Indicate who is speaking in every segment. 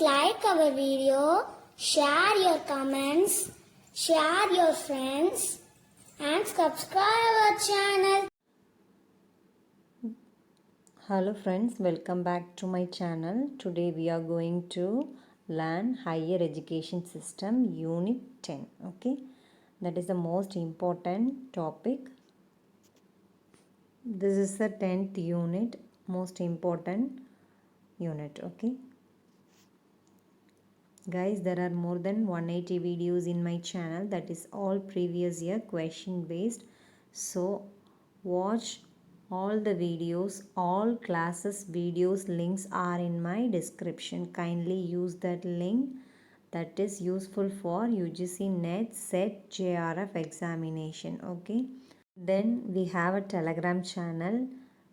Speaker 1: like our video, share your comments, share your friends and subscribe our channel.
Speaker 2: Hello friends, welcome back to my channel. Today we are going to learn Higher Education System Unit 10. Okay, that is the most important topic. This is the 10th unit, most important unit. Okay guys, there are more than 180 videos in my channel, that is all previous year question based. So watch all the videos, all classes videos links are in my description. Kindly use that link, that is useful for UGC NET set JRF examination. Okay, then we have a Telegram channel,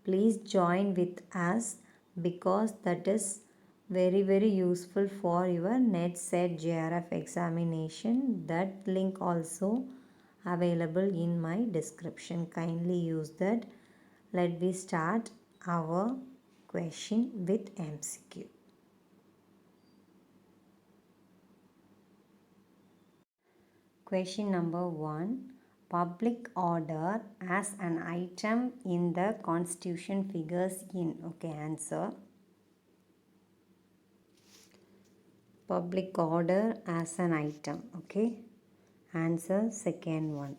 Speaker 2: please join with us because that is very useful for your NET set JRF examination. That link also available in my description. Kindly use that. Let me start our question with MCQ. Question number 1. Public order as an item in the Constitution figures in. Okay, answer. Public order as an item. Okay, answer second one.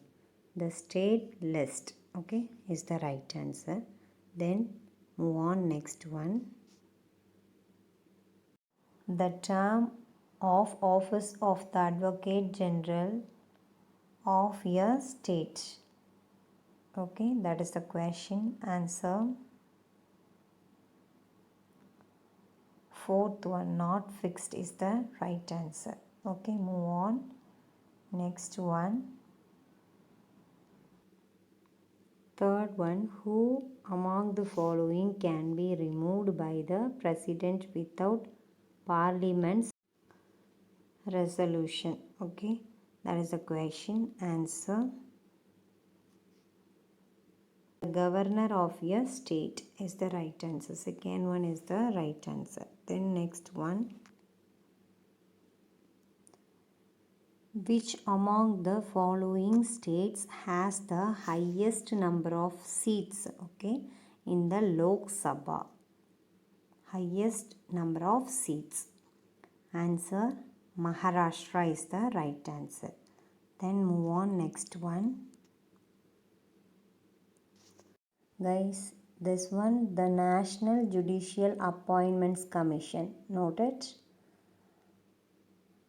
Speaker 2: The state list. Okay, is the right answer. Then move on next one. The term of office of the Advocate General of a state. Okay, that is the question. Answer fourth one, not fixed, is the right answer. Okay, move on. Next one. Third one, who among the following can be removed by the president without parliament's resolution? Okay, that is the question. Answer. The governor of a state is the right answer. Second one is the right answer. Then next one. Which among the following states has the highest number of seats, okay, in the Lok Sabha? Highest number of seats. Answer Maharashtra is the right answer. Then move on next one. Guys, this one, the National Judicial Appointments Commission. Note it.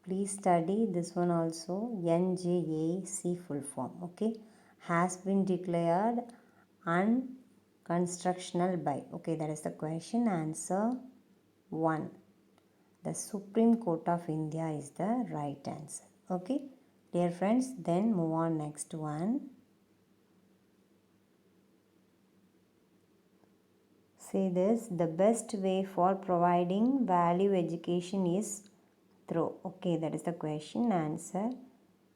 Speaker 2: Please study this one also. NJAC full form. Okay, has been declared unconstitutional by. Okay, that is the question. Answer 1. The Supreme Court of India is the right answer. Okay, dear friends, then move on next one. Say this, the best way for providing value education is through. Okay, that is the question. Answer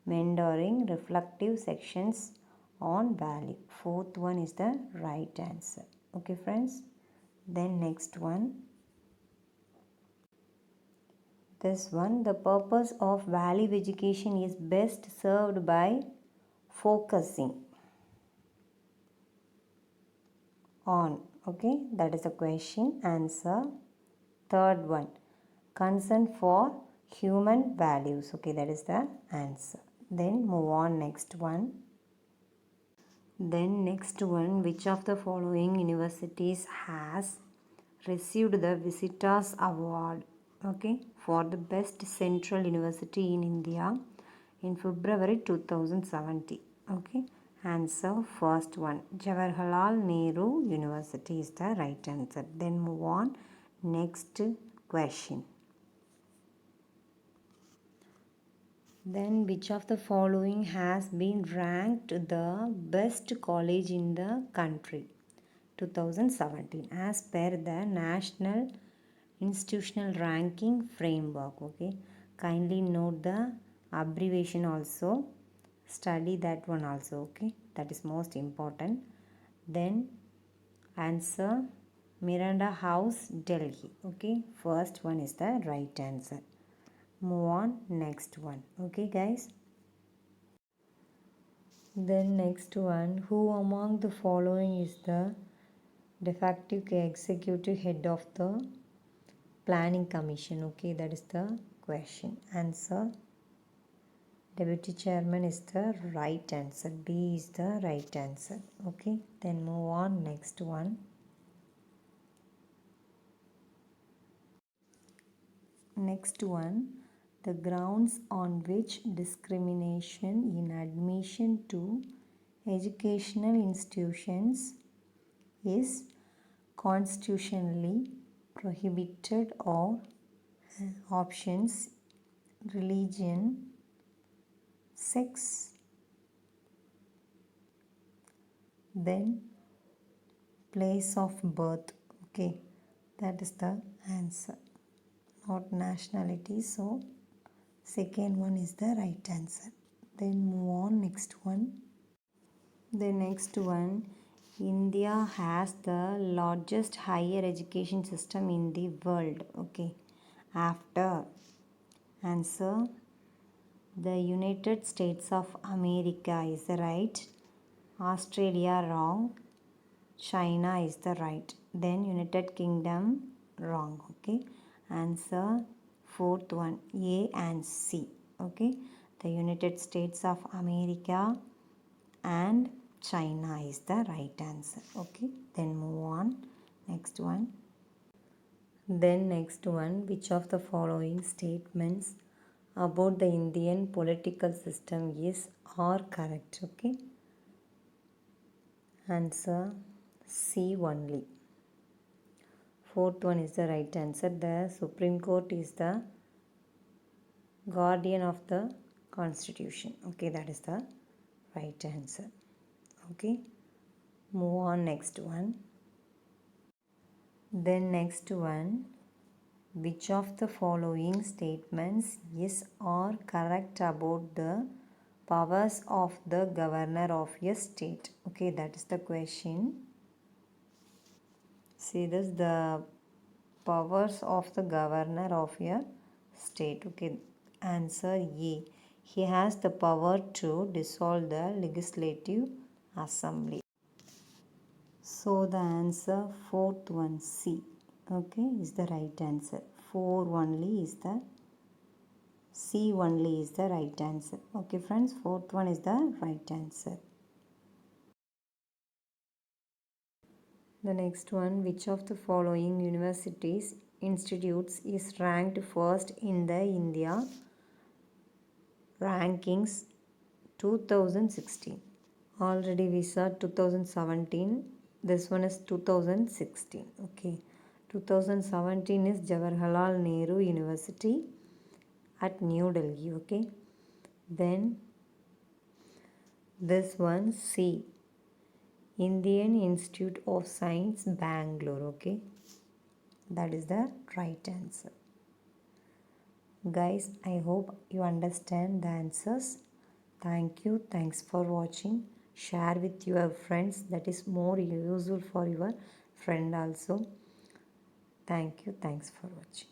Speaker 2: mentoring, reflective sections on value. Fourth one is the right answer. Okay friends, then next one. This one, the purpose of value education is best served by focusing on. Okay, that is the question. Answer third one, concern for human values. Okay, that is the answer. Then move on next one. Then next one, which of the following universities has received the Visitors Award, okay, for the best central university in India in February 2017. Okay, answer first one, Jawaharlal Nehru University is the right answer. Then move on next question. Then which of the following has been ranked the best college in the country 2017 as per the National Institutional Ranking Framework? Okay, kindly note the abbreviation also, study that one also. Okay, that is most important. Then answer Miranda House, Delhi. Okay, first one is the right answer. Move on, next one. Okay, guys. Then next one, who among the following is the de facto executive head of the planning commission? Okay, that is the question. Answer, deputy chairman is the right answer. B is the right answer. Okay, then move on, next one. Next one, the grounds on which discrimination in admission to educational institutions is constitutionally prohibited or options religion, sex, then place of birth. Okay, that is the answer, not nationality. So second one is the right answer. Then move on, next one. The next one, India has the largest higher education system in the world. Okay, after answer, the United States of America is the right, Australia wrong, China is the right, then United Kingdom wrong. Okay, answer fourth one, A and C. Okay, the United States of America and China is the right answer. Okay, then move on, next one. Then next one, which of the following statements about the Indian political system is or correct? Okay, answer C only. Fourth one is the right answer. The Supreme Court is the guardian of the Constitution. Okay, that is the right answer. Okay, move on, next one. Then next one, which of the following statements is or correct about the powers of the governor of a state? Okay, that is the question. See this, the powers of the governor of a state. Okay, answer A. He has the power to dissolve the legislative assembly. So the answer fourth one, C. Okay, is the right answer. 4 only is the C only is the right answer. Okay friends, fourth one is the right answer. The next one, which of the following universities institutes is ranked first in the India rankings 2016? Already we saw 2017. This one is 2016. Okay, 2017 is Jawaharlal Nehru University at New Delhi. Okay, then this one, C, Indian Institute of Science, Bangalore. Okay, that is the right answer. Guys, I hope you understand the answers. Thank you. Thanks for watching. Share with your friends. That is more useful for your friend also. Thank you. Thanks for watching.